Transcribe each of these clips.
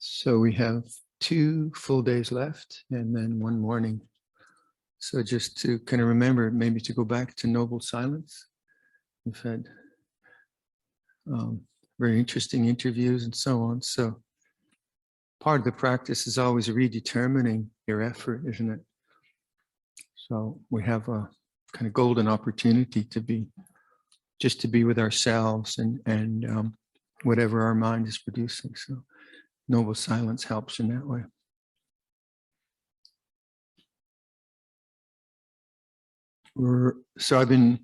So we have 2 full days left and then 1 morning. So just to kind of remember, maybe to go back to noble silence. We've had very interesting interviews and so on. So part of the practice is always redetermining your effort, isn't it? So we have a kind of golden opportunity to be with ourselves and whatever our mind is producing. So noble silence helps in that way. So I've been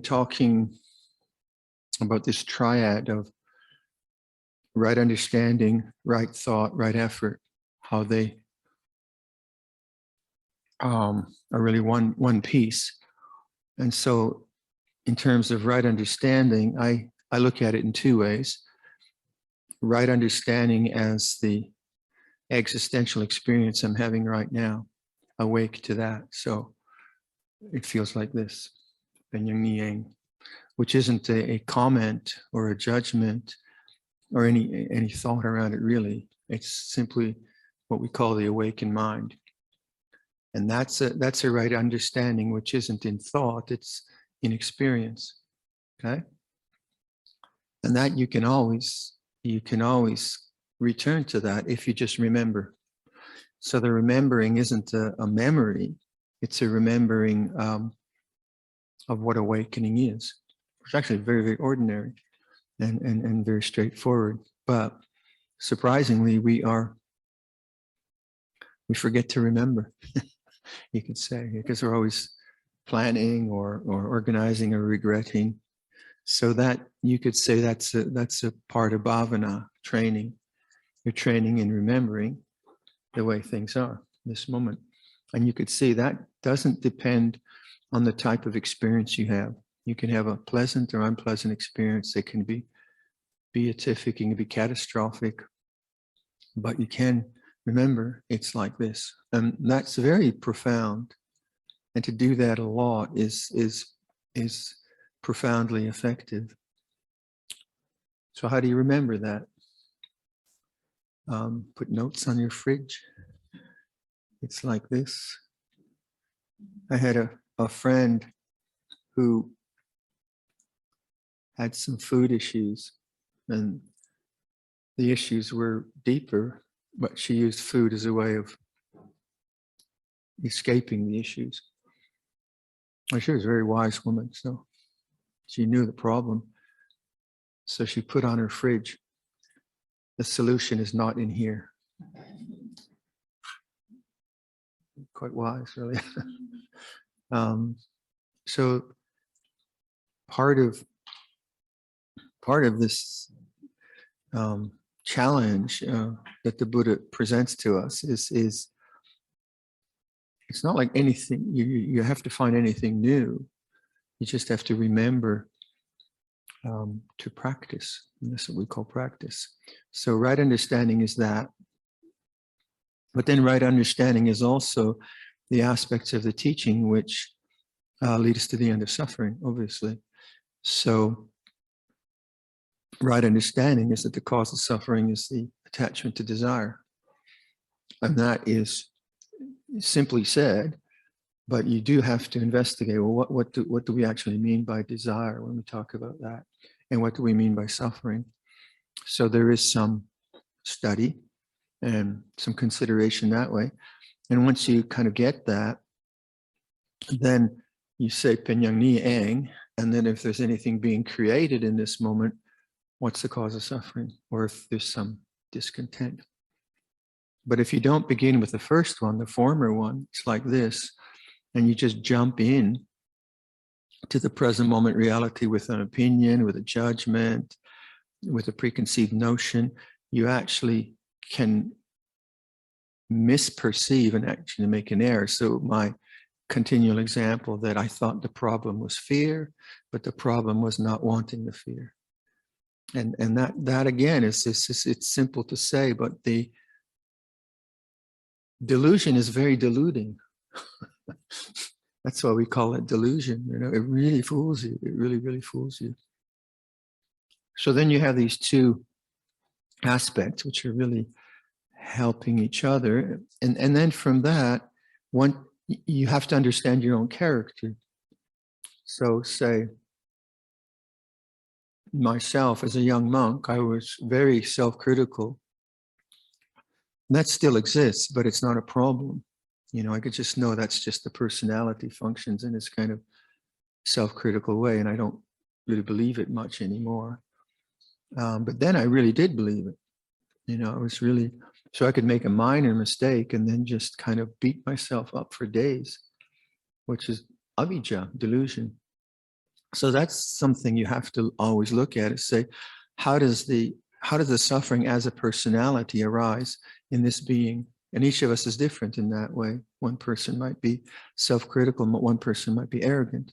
talking about this triad of right understanding, right thought, right effort, how they are really one piece. And so in terms of right understanding, I look at it in 2 ways. Right understanding as the existential experience I'm having right now, awake to that. So it feels like this, Penyang Niang, which isn't a comment or a judgment or any thought around it really. It's simply what we call the awakened mind. And that's a right understanding, which isn't in thought, it's in experience. Okay? And that you can always return to that if you just remember. So the remembering isn't a memory, it's a remembering of what awakening is. It's actually very, very ordinary and very straightforward. But surprisingly, we forget to remember, you could say, because we're always planning or organizing or regretting. So that you could say that's a part of bhavana training. You're training in remembering the way things are this moment. And you could see that doesn't depend on the type of experience you have. You can have a pleasant or unpleasant experience. It can be beatific, it can be catastrophic, but you can remember it's like this. And that's very profound. And to do that a lot is profoundly effective. So how do you remember that? Put notes on your fridge. It's like this. I had a friend who had some food issues, and the issues were deeper, but she used food as a way of escaping the issues. Well, she was a very wise woman, so she knew the problem. So she put on her fridge, the solution is not in here. Quite wise, really. So part of this challenge that the Buddha presents to us is it's not like anything, you have to find anything new. You just have to remember to practice. And that's what we call practice. So right understanding is that. But then right understanding is also the aspects of the teaching which lead us to the end of suffering, obviously. So right understanding is that the cause of suffering is the attachment to desire. And that is simply said, but you do have to investigate, well, what do we actually mean by desire when we talk about that? And what do we mean by suffering? So there is some study and some consideration that way. And once you kind of get that, then you say Penyang Niang, and then if there's anything being created in this moment, what's the cause of suffering? Or if there's some discontent. But if you don't begin with the first one, the former one, it's like this, and you just jump in to the present moment reality with an opinion, with a judgment, with a preconceived notion, you actually can misperceive and actually make an error. So my continual example that I thought the problem was fear, but the problem was not wanting the fear. And that again is it's simple to say, but the delusion is very deluding. That's why we call it delusion. You know, it really fools you. It really, really fools you. So then you have these two aspects, which are really helping each other. And then from that, you have to understand your own character. So say, myself as a young monk, I was very self-critical. That still exists, but it's not a problem. I could just know that's just the personality functions in this kind of self-critical way, and I don't really believe it much anymore. But then I really did believe it. It was really, so I could make a minor mistake and then just kind of beat myself up for days, which is avijja, delusion. So that's something you have to always look at, is say, how does the suffering as a personality arise in this being? And each of us is different in that way. One person might be self-critical, one person might be arrogant.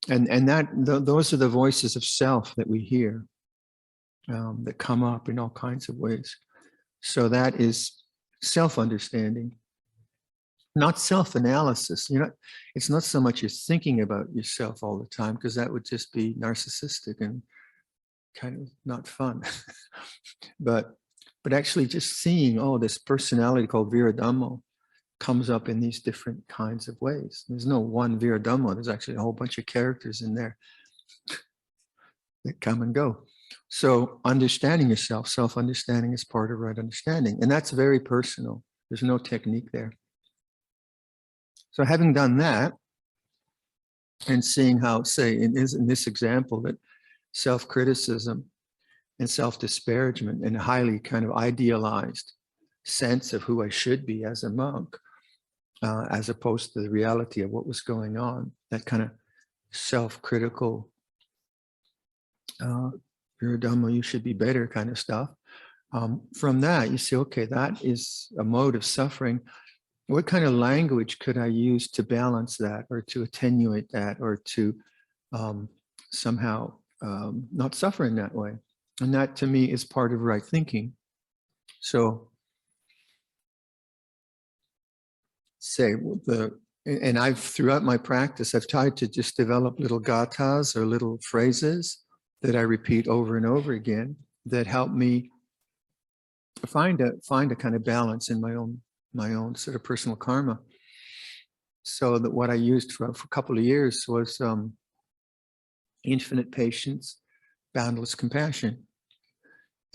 And those are the voices of self that we hear, that come up in all kinds of ways. So that is self-understanding, not self-analysis. It's not so much you're thinking about yourself all the time, because that would just be narcissistic and kind of not fun. but actually just seeing, oh, this personality called Viradhammo comes up in these different kinds of ways. There's no one Viradhammo. There's actually a whole bunch of characters in there that come and go. So understanding yourself, self-understanding, is part of right understanding. And that's very personal. There's no technique there. So having done that, and seeing how, say, in this example, that self-criticism and self-disparagement and a highly kind of idealized sense of who I should be as a monk, as opposed to the reality of what was going on, that kind of self-critical, Viradhammo, you should be better kind of stuff. From that, you say, okay, that is a mode of suffering. What kind of language could I use to balance that, or to attenuate that, or to somehow not suffer in that way? And that, to me, is part of right thinking. So, say, and I've, throughout my practice, I've tried to just develop little gathas, or little phrases that I repeat over and over again, that help me find a kind of balance in my own sort of personal karma. So that what I used for a couple of years was infinite patience, boundless compassion.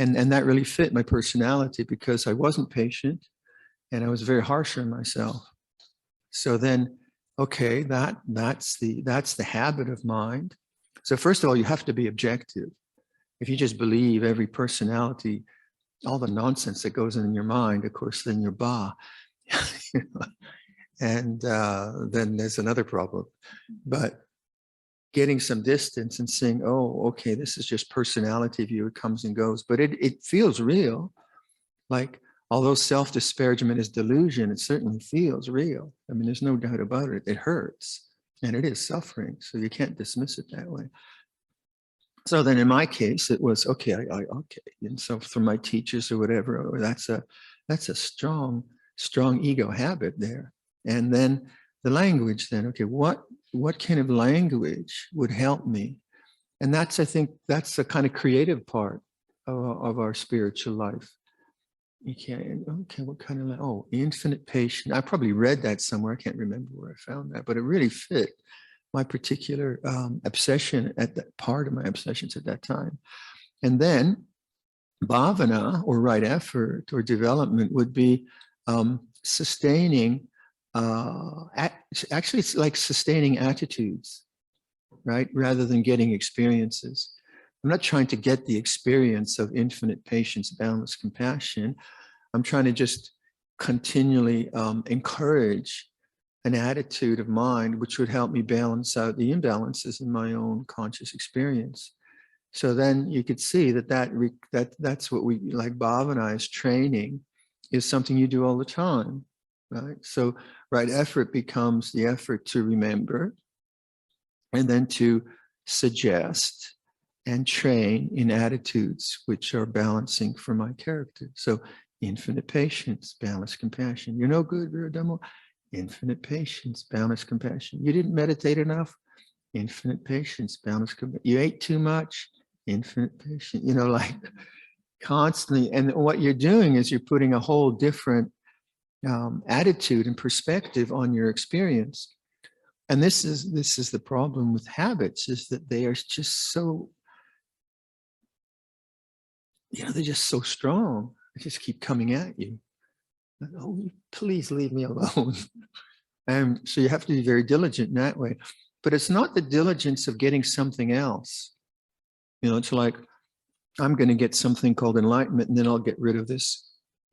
And that really fit my personality, because I wasn't patient and I was very harsh on myself. So then, okay, that's the habit of mind. So first of all, you have to be objective. If you just believe every personality, all the nonsense that goes in your mind, of course, then you're bah. And then there's another problem. But getting some distance and saying, oh, okay, this is just personality view, it comes and goes, but it feels real. Like, although self-disparagement is delusion, it certainly feels real. I mean, there's no doubt about it. It hurts and it is suffering. So you can't dismiss it that way. So then in my case, it was, okay, okay. And so from my teachers or whatever, that's a strong ego habit there. And then the language then, okay, what kind of language would help me? And that's, I think, that's the kind of creative part of our spiritual life. You can't, okay, what kind of, oh, infinite patience. I probably read that somewhere. I can't remember where I found that, but it really fit my particular obsession at that part of my obsessions at that time. And then bhavana, or right effort, or development, would be sustaining, actually it's like sustaining attitudes, right? Rather than getting experiences. I'm not trying to get the experience of infinite patience, boundless compassion. I'm trying to just continually encourage an attitude of mind which would help me balance out the imbalances in my own conscious experience. So then you could see that's what we, like bhavana is training, is something you do all the time, right? So right effort becomes the effort to remember, and then to suggest and train in attitudes which are balancing for my character. So infinite patience, boundless compassion. You're no good, Viradhammo. Infinite patience, boundless compassion. You didn't meditate enough. Infinite patience, boundless compassion. You ate too much. Infinite patience. Like constantly. And what you're doing is you're putting a whole different attitude and perspective on your experience. And this is the problem with habits, is that they are just so, they're just so strong. They just keep coming at you. Oh, please leave me alone. And so you have to be very diligent in that way. But it's not the diligence of getting something else. It's like, I'm going to get something called enlightenment, and then I'll get rid of this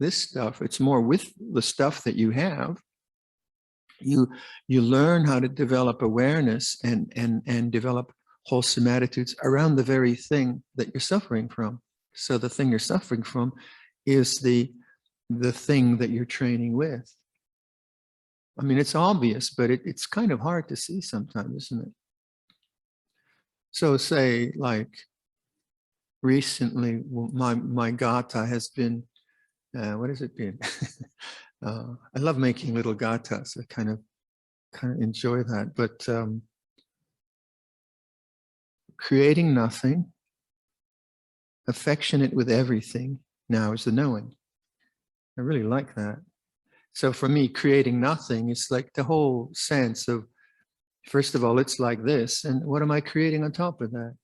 stuff. It's more with the stuff that you have. You learn how to develop awareness and develop wholesome attitudes around the very thing that you're suffering from. So the thing you're suffering from is the thing that you're training with. I mean, it's obvious, but it's kind of hard to see sometimes, isn't it? So say, like, recently, my gata has been, what has it been? I love making little gatas. I kind of enjoy that. But creating nothing, affectionate with everything, now is the knowing. I really like that. So for me, creating nothing is like the whole sense of, first of all, it's like this, and what am I creating on top of that?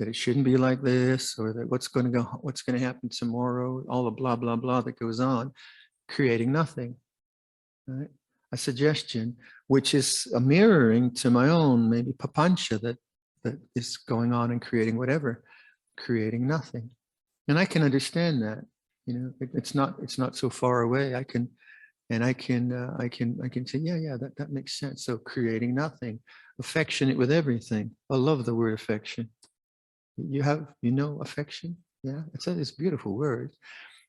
That it shouldn't be like this, or that what's going to happen tomorrow, all the blah, blah, blah that goes on, creating nothing, right? A suggestion, which is a mirroring to my own, maybe papancha that is going on and creating whatever, creating nothing. And I can understand that, it's not so far away. I can say, yeah, that makes sense. So creating nothing, affectionate with everything. I love the word affection. You have, affection. Yeah, it's a beautiful word.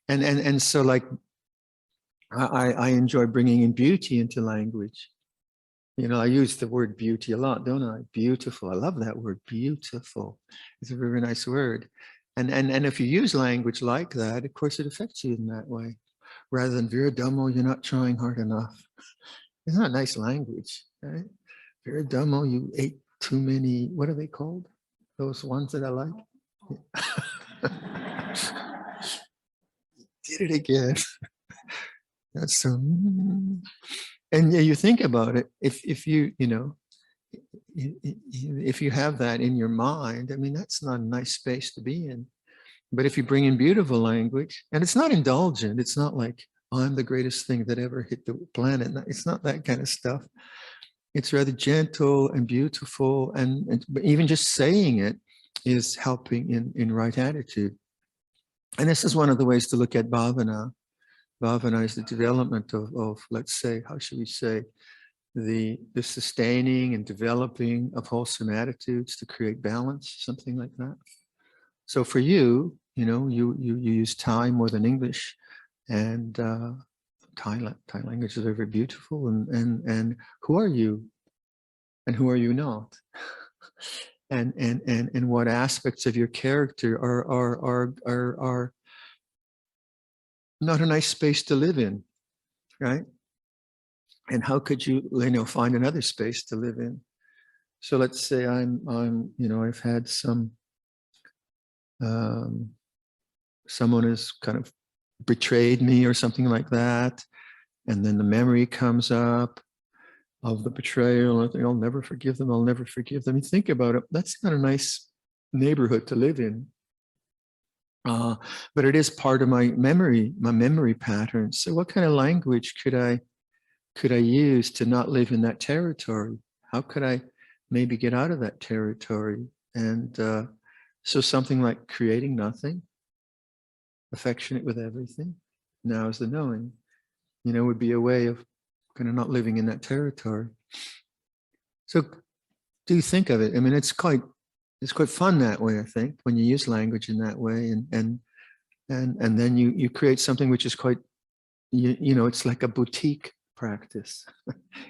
And so, like, I enjoy bringing in beauty into language. I use the word beauty a lot, don't I? Beautiful. I love that word, beautiful. It's a very nice word. And if you use language like that, of course, it affects you in that way. Rather than Viradhammo, you're not trying hard enough. It's not nice language, right? Viradhammo, you ate too many, what are they called? Those ones that I like? Did it again. That's so, and yeah, you think about it, if you if you have that in your mind, I mean, that's not a nice space to be in. But if you bring in beautiful language, and it's not indulgent, it's not like, I'm the greatest thing that ever hit the planet. It's not that kind of stuff. It's rather gentle and beautiful, and even just saying it is helping in right attitude. And this is one of the ways to look at bhavana. Bhavana is the development of, let's say, how should we say, the sustaining and developing of wholesome attitudes to create balance, something like that. So for you, you use Thai more than English, and Thai language is very beautiful. And who are you, and who are you not? and what aspects of your character are not a nice space to live in, right? And how could you, find another space to live in? So let's say I've had someone has kind of betrayed me or something like that, and then the memory comes up of the betrayal. I think, I'll never forgive them. I'll never forgive them. You think about it, that's not a nice neighborhood to live in. But it is part of my memory pattern. So what kind of language could I use to not live in that territory? How could I maybe get out of that territory? And so something like creating nothing, affectionate with everything, now is the knowing, would be a way of kind of not living in that territory. So do think of it. I mean, it's quite fun that way, I think, when you use language in that way, and then you create something which is quite, it's like a boutique practice.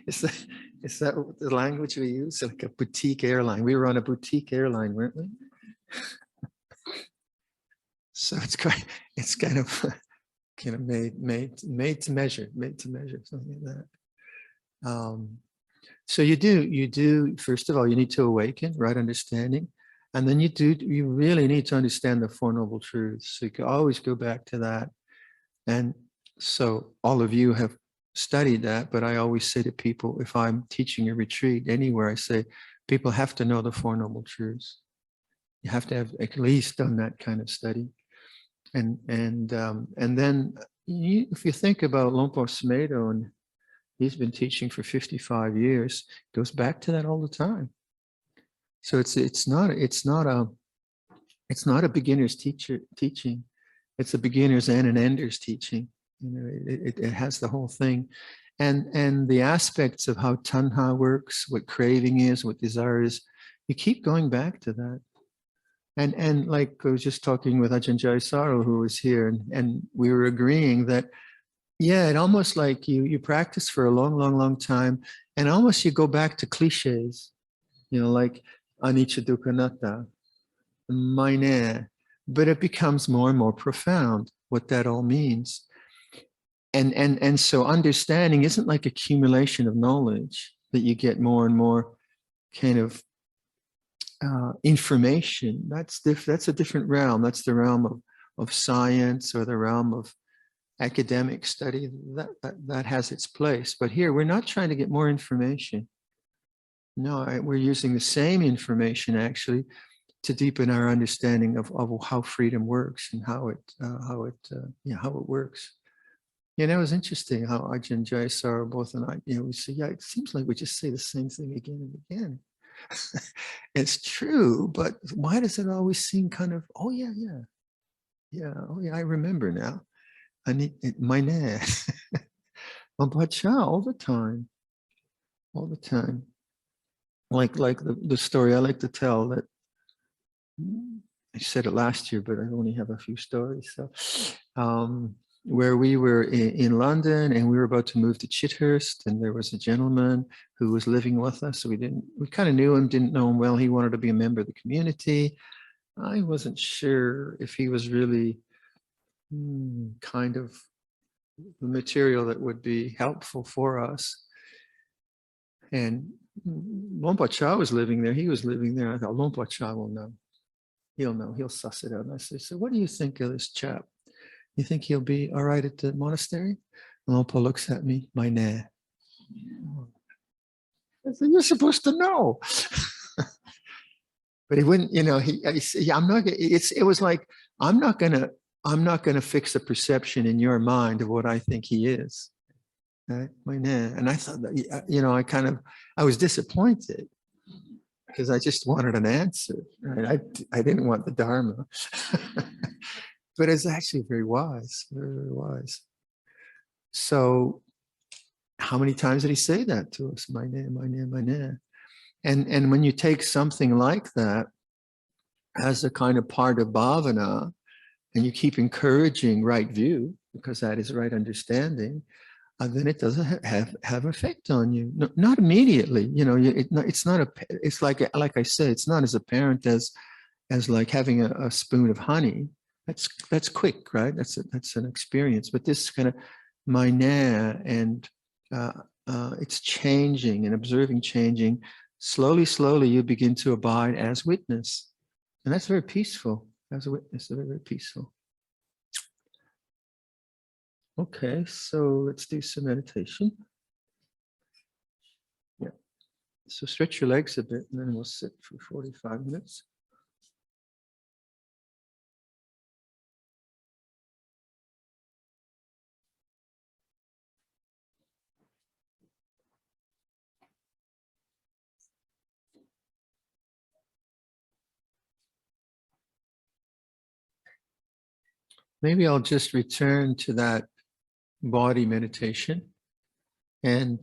Is that the language we use? Like a boutique airline. We were on a boutique airline, weren't we? So it's kind of made to measure, something like that. So you do, first of all, you need to awaken right understanding, And then you really need to understand the Four Noble Truths. So you can always go back to that. And so all of you have studied that, but I always say to people, if I'm teaching a retreat anywhere, I say, people have to know the Four Noble Truths. You have to have at least done that kind of study. And then if you think about Luangpor Viradhammo, and he's been teaching for 55 years, goes back to that all the time. So it's not a beginner's teaching. It's a beginner's and an ender's teaching. You know, it has the whole thing, and the aspects of how tanha works, what craving is, what desire is. You keep going back to that. And like I was just talking with Ajahn Jai Saro, who was here, and we were agreeing that, yeah, it almost like you practice for a long time, and almost you go back to cliches, you know, like anicca dukkha anatta, mine, but it becomes more and more profound what that all means. And so understanding isn't like accumulation of knowledge that you get more and more kind of information. That's a different realm. That's the realm of science, or the realm of academic study. That has its place. But here we're not trying to get more information. No, we're using the same information actually to deepen our understanding of how freedom works and how it works. You know, it was interesting how Ajahn Jai Saro both and I, we say, yeah, it seems like we just say the same thing again and again. It's true, but why does it always seem kind of, oh yeah, I remember now. I need my name. All the time. Like the story I like to tell, that I said it last year, but I only have a few stories. So, where we were in London, and we were about to move to Chithurst, and there was a gentleman who was living with us. So we kind of knew him, didn't know him well. He wanted to be a member of the community. I wasn't sure if he was really kind of the material that would be helpful for us. And Luangpor Cha was living there. He was living there. I thought, Luangpor Cha will know. He'll know. He'll suss it out. And I said, so what do you think of this chap? You think he'll be all right at the monastery? And Luangpor looks at me, my nah. I said, you're supposed to know. But he wouldn't, he said, yeah, I'm not, it was like, I'm not gonna fix a perception in your mind of what I think he is. Right? My nah. And I thought that, I was disappointed because I just wanted an answer. Right? I didn't want the Dharma. But it's actually very wise, very, very wise. So how many times did he say that to us? My name, my name, my name. And when you take something like that as a kind of part of bhavana, and you keep encouraging right view, because that is right understanding, then it doesn't have effect on you. No, not immediately. It's like I said, it's not as apparent as like having a spoon of honey. That's quick, right? That's an experience. But this kind of minah, and it's changing and observing changing. Slowly, you begin to abide as witness, and that's very peaceful. As a witness, very, very peaceful. Okay, so let's do some meditation. Yeah. So stretch your legs a bit, and then we'll sit for 45 minutes. Maybe I'll just return to that body meditation, and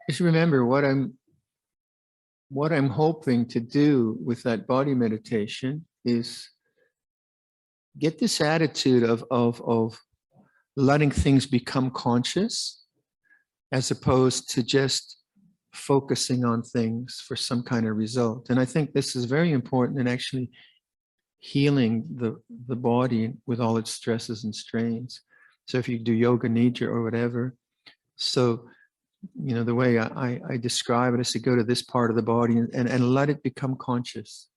just remember what I'm hoping to do with that body meditation is get this attitude of letting things become conscious, as opposed to just focusing on things for some kind of result. And I think this is very important in actually healing the body with all its stresses and strains. So if you do yoga nidra or whatever, so You know, the way I describe it is to go to this part of the body and let it become conscious.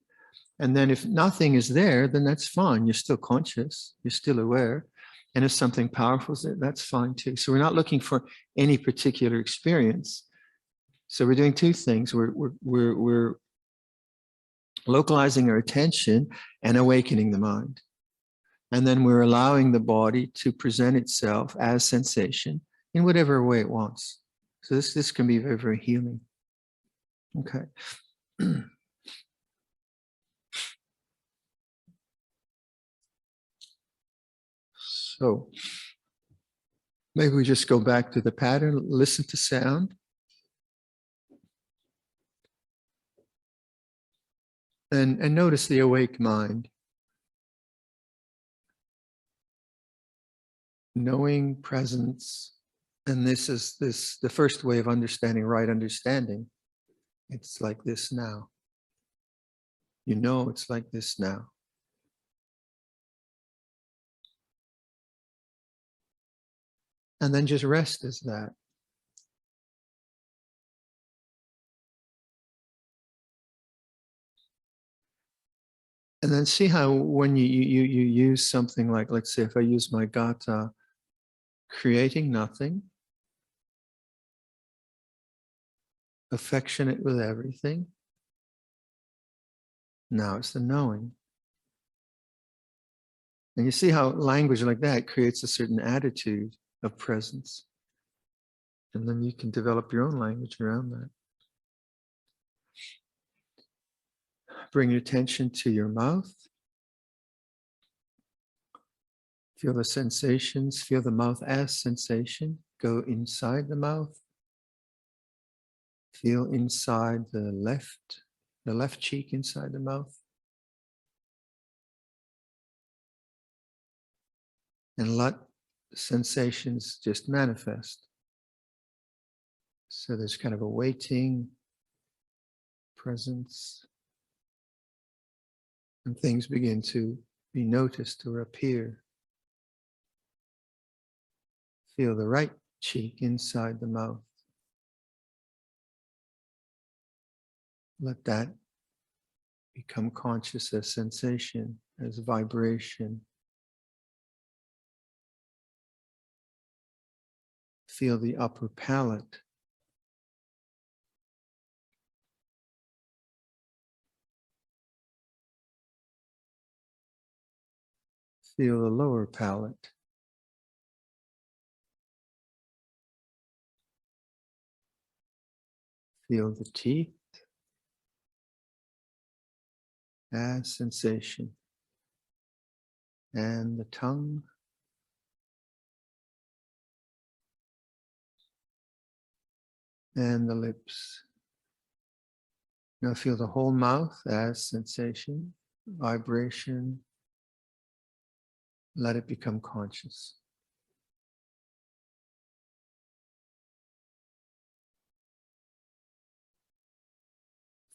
And then if nothing is there, then that's fine. You're still conscious, you're still aware. And if something powerful is there, that's fine too. So we're not looking for any particular experience. So we're doing two things. We're localizing our attention and awakening the mind. And then we're allowing the body to present itself as sensation in whatever way it wants. So this can be very, very healing. Okay. So maybe we just go back to the pattern, listen to sound. And notice the awake mind. Knowing presence. And this is the first way of understanding right understanding. It's like this now. You know it's like this now. And then just rest as that. And then see how when you use something like, let's say if I use my gata, creating nothing, affectionate with everything. Now it's the knowing. And you see how language like that creates a certain attitude of presence. And then you can develop your own language around that. Bring your attention to your mouth. Feel the sensations, feel the mouth as sensation. Go inside the mouth. Feel inside the left cheek inside the mouth. And let sensations just manifest. So there's kind of a waiting, presence, and things begin to be noticed or appear. Feel the right cheek inside the mouth. Let that become conscious as sensation, as vibration. Feel the upper palate. Feel the lower palate. Feel the teeth as sensation. And the tongue. And the lips. Now feel the whole mouth as sensation, vibration. Let it become conscious.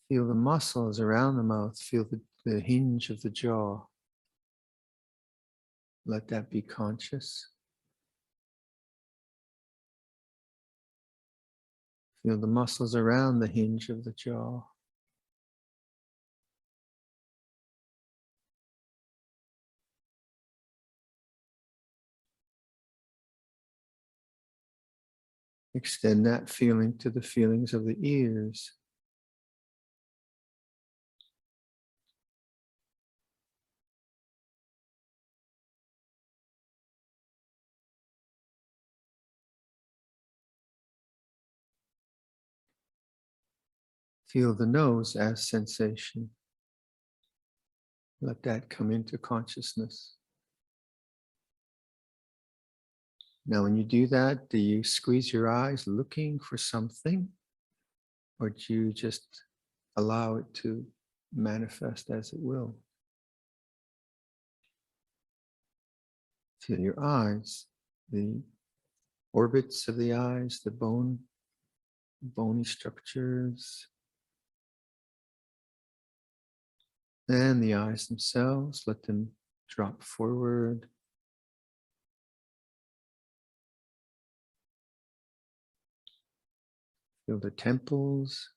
Feel the muscles around the mouth. Feel the hinge of the jaw. Let that be conscious. Feel the muscles around the hinge of the jaw. Extend that feeling to the feelings of the ears. Feel the nose as sensation. Let that come into consciousness. Now, when you do that, do you squeeze your eyes looking for something? Or do you just allow it to manifest as it will? Feel your eyes, the orbits of the eyes, the bony structures, and the eyes themselves. Let them drop forward. Feel the temples.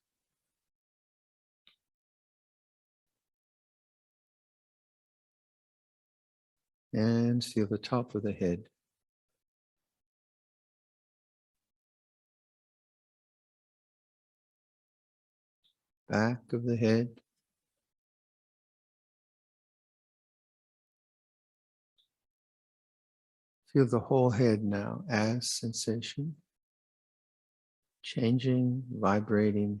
And feel the top of the head. Back of the head. Feel the whole head now as sensation. Changing, vibrating.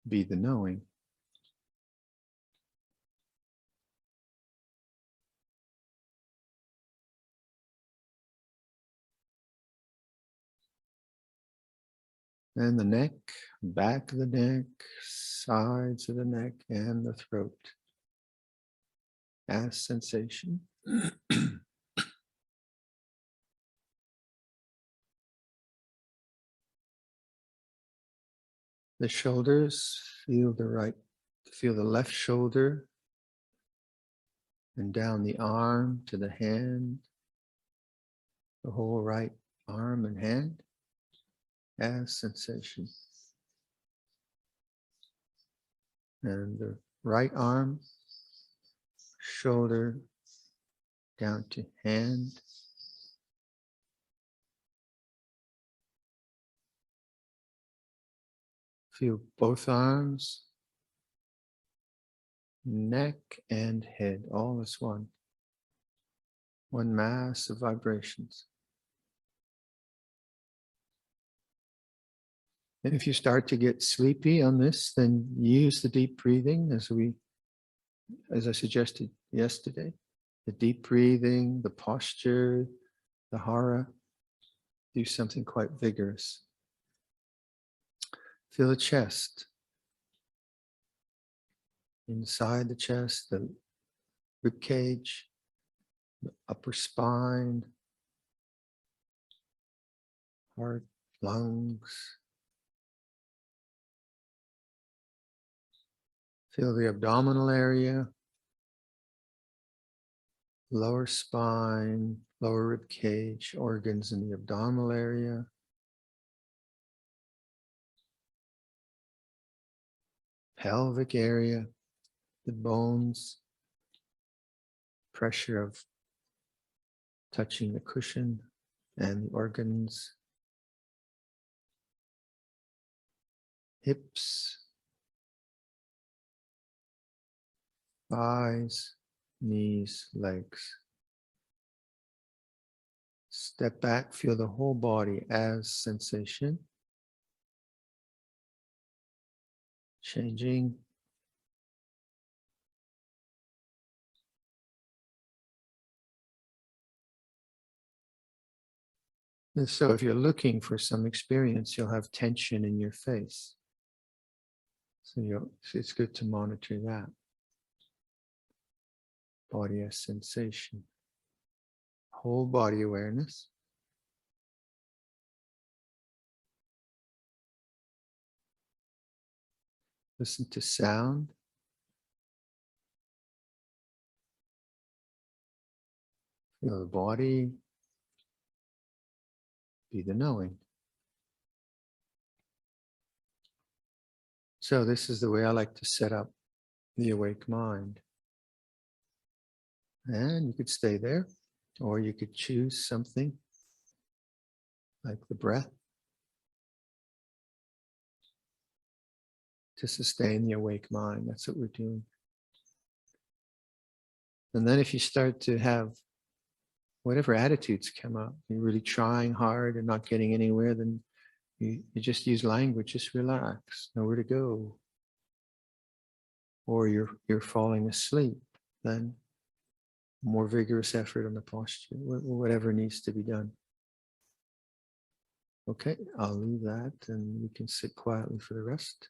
Be the knowing. And the neck, back of the neck, sides of the neck, and the throat as sensation. The shoulders, feel the left shoulder, and down the arm to the hand, the whole right arm and hand as sensation. And the right arm, shoulder, down to hand. Feel both arms, neck and head, all as one. One mass of vibrations. And if you start to get sleepy on this, then use the deep breathing as I suggested yesterday. The deep breathing, the posture, the hara. Do something quite vigorous. Feel the chest. Inside the chest, the rib cage, the upper spine, heart, lungs. Feel the abdominal area, lower spine, lower rib cage, organs in the abdominal area. Pelvic area, the bones, pressure of touching the cushion and the organs. Hips, thighs, knees, legs. Step back, feel the whole body as sensation. Changing. And so if you're looking for some experience, you'll have tension in your face. So it's good to monitor that. Body as sensation. Whole body awareness. Listen to sound. Feel the body. Be the knowing. So this is the way I like to set up the awake mind. And you could stay there, or you could choose something like the breath to sustain the awake mind. That's what we're doing. And then if you start to have whatever attitudes come up, you're really trying hard and not getting anywhere, then you just use language, just relax, nowhere to go. Or you're falling asleep, then more vigorous effort on the posture, whatever needs to be done. Okay, I'll leave that and we can sit quietly for the rest.